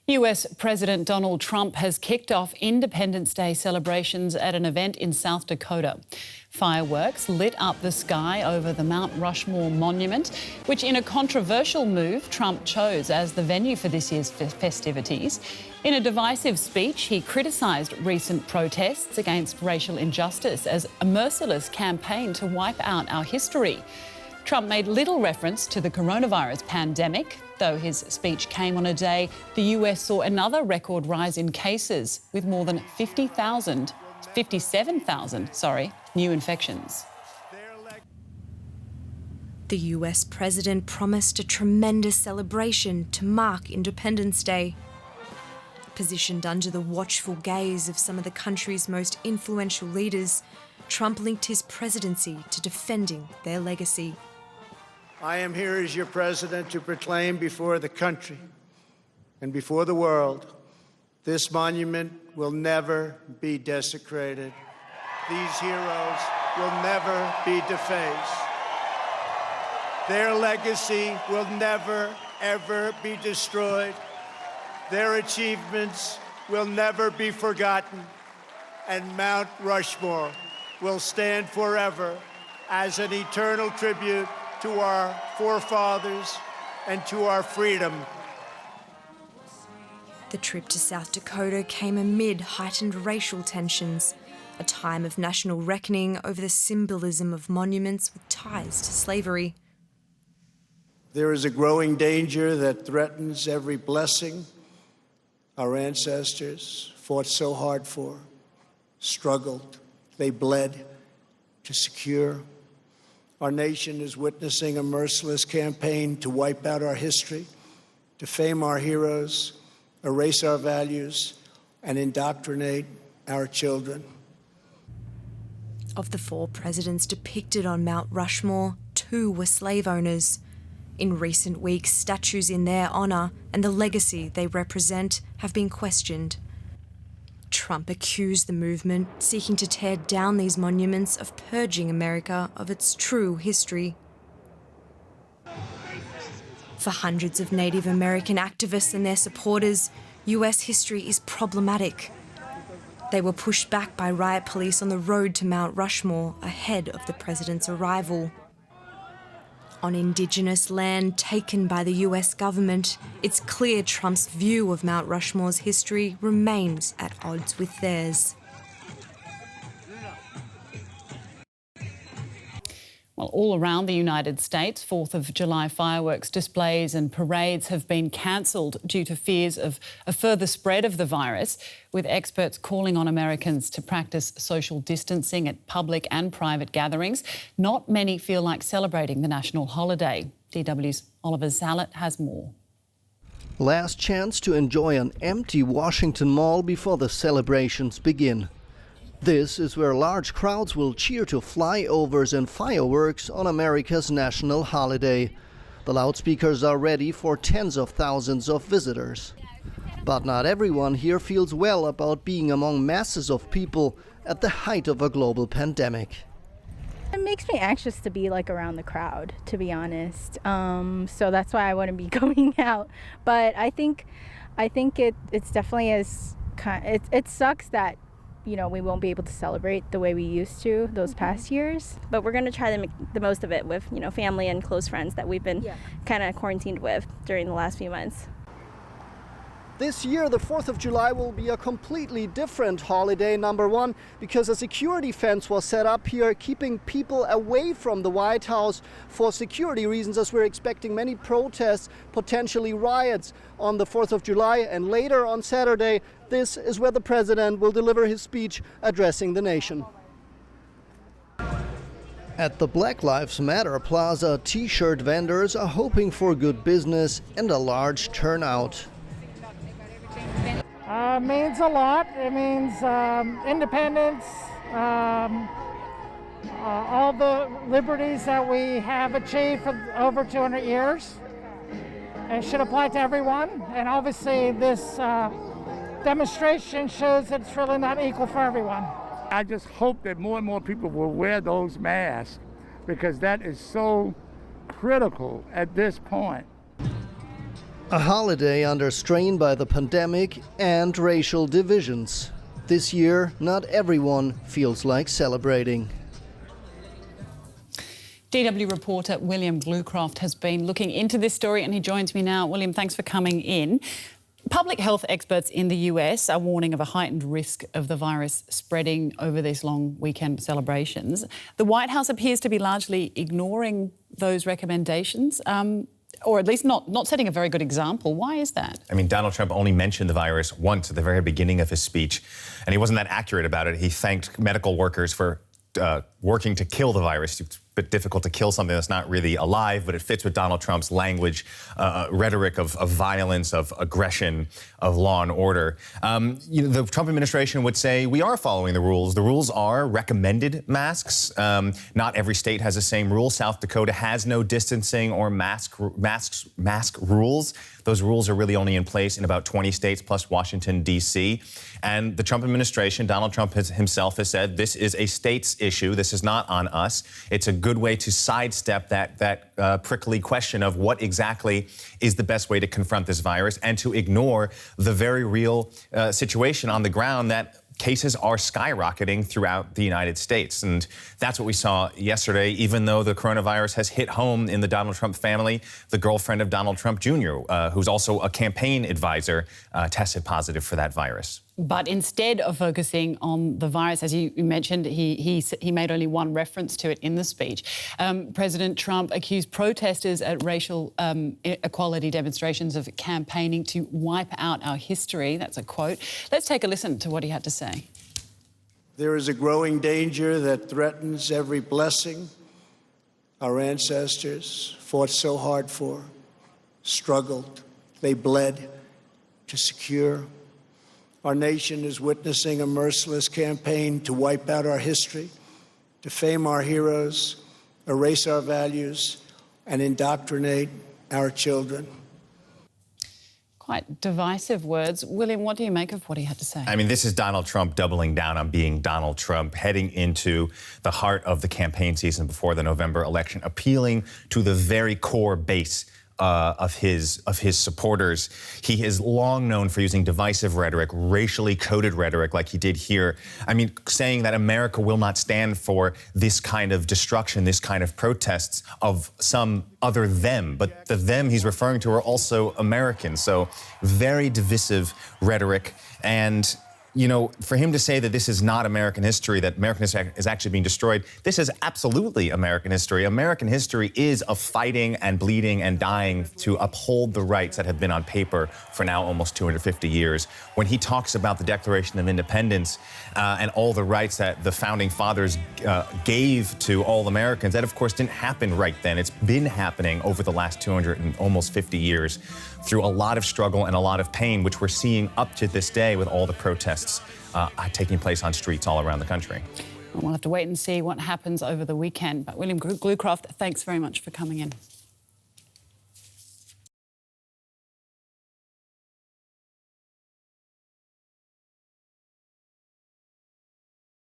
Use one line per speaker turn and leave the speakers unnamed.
US President Donald Trump has kicked off Independence Day celebrations at an event in South Dakota. Fireworks lit up the sky over the Mount Rushmore monument, which in a controversial move Trump chose as the venue for this year's festivities. In a divisive speech, he criticised recent protests against racial injustice as a merciless campaign to wipe out our history. Trump made little reference to the coronavirus pandemic, though his speech came on a day the US saw another record rise in cases, with more than 57,000 new infections.
The US president promised a tremendous celebration to mark Independence Day. Positioned under the watchful gaze of some of the country's most influential leaders, Trump linked his presidency to defending their legacy.
I am here as your president to proclaim before the country and before the world, this monument will never be desecrated. These heroes will never be defaced. Their legacy will never, ever be destroyed. Their achievements will never be forgotten. And Mount Rushmore will stand forever as an eternal tribute to our forefathers and to our freedom.
The trip to South Dakota came amid heightened racial tensions, a time of national reckoning over the symbolism of monuments with ties to slavery.
There is a growing danger that threatens every blessing our ancestors fought so hard for, struggled, they bled to secure. Our nation is witnessing a merciless campaign to wipe out our history, defame our heroes, erase our values, and indoctrinate our children.
Of the 4 presidents depicted on Mount Rushmore, 2 were slave owners. In recent weeks, statues in their honour and the legacy they represent have been questioned. Trump accused the movement, seeking to tear down these monuments, of purging America of its true history. For hundreds of Native American activists and their supporters, US history is problematic. They were pushed back by riot police on the road to Mount Rushmore ahead of the president's arrival. On Indigenous land taken by the US government, it's clear Trump's view of Mount Rushmore's history remains at odds with theirs.
Well, all around the United States, 4th of July fireworks displays and parades have been cancelled due to fears of a further spread of the virus, with experts calling on Americans to practice social distancing at public and private gatherings. Not many feel like celebrating the national holiday. DW's Oliver Zalat has more.
Last chance to enjoy an empty Washington Mall before the celebrations begin. This is where large crowds will cheer to flyovers and fireworks on America's national holiday. The loudspeakers are ready for tens of thousands of visitors. But not everyone here feels well about being among masses of people at the height of a global pandemic.
It makes me anxious to be around the crowd, to be honest. So that's why I wouldn't be going out. But I think it's definitely it sucks that we won't be able to celebrate the way we used to those past years.
But we're going to try to make the most of it with, family and close friends that we've been kind of quarantined with during the last few months.
This year, the 4th of July will be a completely different holiday, number one, because a security fence was set up here, keeping people away from the White House for security reasons, as we're expecting many protests, potentially riots on the 4th of July. And later on Saturday, this is where the president will deliver his speech addressing the nation. At the Black Lives Matter Plaza, T-shirt vendors are hoping for good business and a large turnout.
Means a lot. It means independence, all the liberties that we have achieved for over 200 years. It should apply to everyone, and obviously this demonstration shows that it's really not equal for everyone.
I just hope that more and more people will wear those masks, because that is so critical at this point.
A holiday under strain by the pandemic and racial divisions. This year, not everyone feels like celebrating.
DW reporter William Glucroft has been looking into this story and he joins me now. William, thanks for coming in. Public health experts in the US are warning of a heightened risk of the virus spreading over these long weekend celebrations. The White House appears to be largely ignoring those recommendations. Or at least not setting a very good example. Why is that?
I mean, Donald Trump only mentioned the virus once at the very beginning of his speech, and he wasn't that accurate about it. He thanked medical workers for working to kill the virus. It's a bit difficult to kill something that's not really alive, but it fits with Donald Trump's language, rhetoric of violence, of aggression, of law and order. The Trump administration would say we are following the rules. The rules are recommended masks. Not every state has the same rule. South Dakota has no distancing or mask rules. Those rules are really only in place in about 20 states plus Washington, D.C. And the Trump administration, Donald Trump himself has said this is a state's issue. This is not on us. It's a good way to sidestep that prickly question of what exactly is the best way to confront this virus and to ignore the very real situation on the ground that cases are skyrocketing throughout the United States. And that's what we saw yesterday, even though the coronavirus has hit home in the Donald Trump family. The girlfriend of Donald Trump Jr., who's also a campaign advisor, tested positive for that virus.
But instead of focusing on the virus, as you mentioned, he made only one reference to it in the speech. President Trump accused protesters at racial equality demonstrations of campaigning to wipe out our history. That's a quote. Let's take a listen to what he had to say.
There is a growing danger that threatens every blessing our ancestors fought so hard for, struggled, they bled to secure. Our nation is witnessing a merciless campaign to wipe out our history, defame our heroes, erase our values, and indoctrinate our children.
Quite divisive words. William, what do you make of what he had to say?
I mean, this is Donald Trump doubling down on being Donald Trump, heading into the heart of the campaign season before the November election, appealing to the very core base of his supporters. He is long known for using divisive rhetoric, racially coded rhetoric like he did here. I mean, saying that America will not stand for this kind of destruction, this kind of protests of some other them. But the them he's referring to are also Americans. So very divisive rhetoric. And you know, for him to say that this is not American history, that American history is actually being destroyed, this is absolutely American history. American history is of fighting and bleeding and dying to uphold the rights that have been on paper for now almost 250 years. When he talks about the Declaration of Independence and all the rights that the founding fathers gave to all Americans, that of course didn't happen right then. It's been happening over the last 200 and almost 50 years through a lot of struggle and a lot of pain, which we're seeing up to this day with all the protests taking place on streets all around the country.
We'll have to wait and see what happens over the weekend. But William Glucroft, thanks very much for coming in.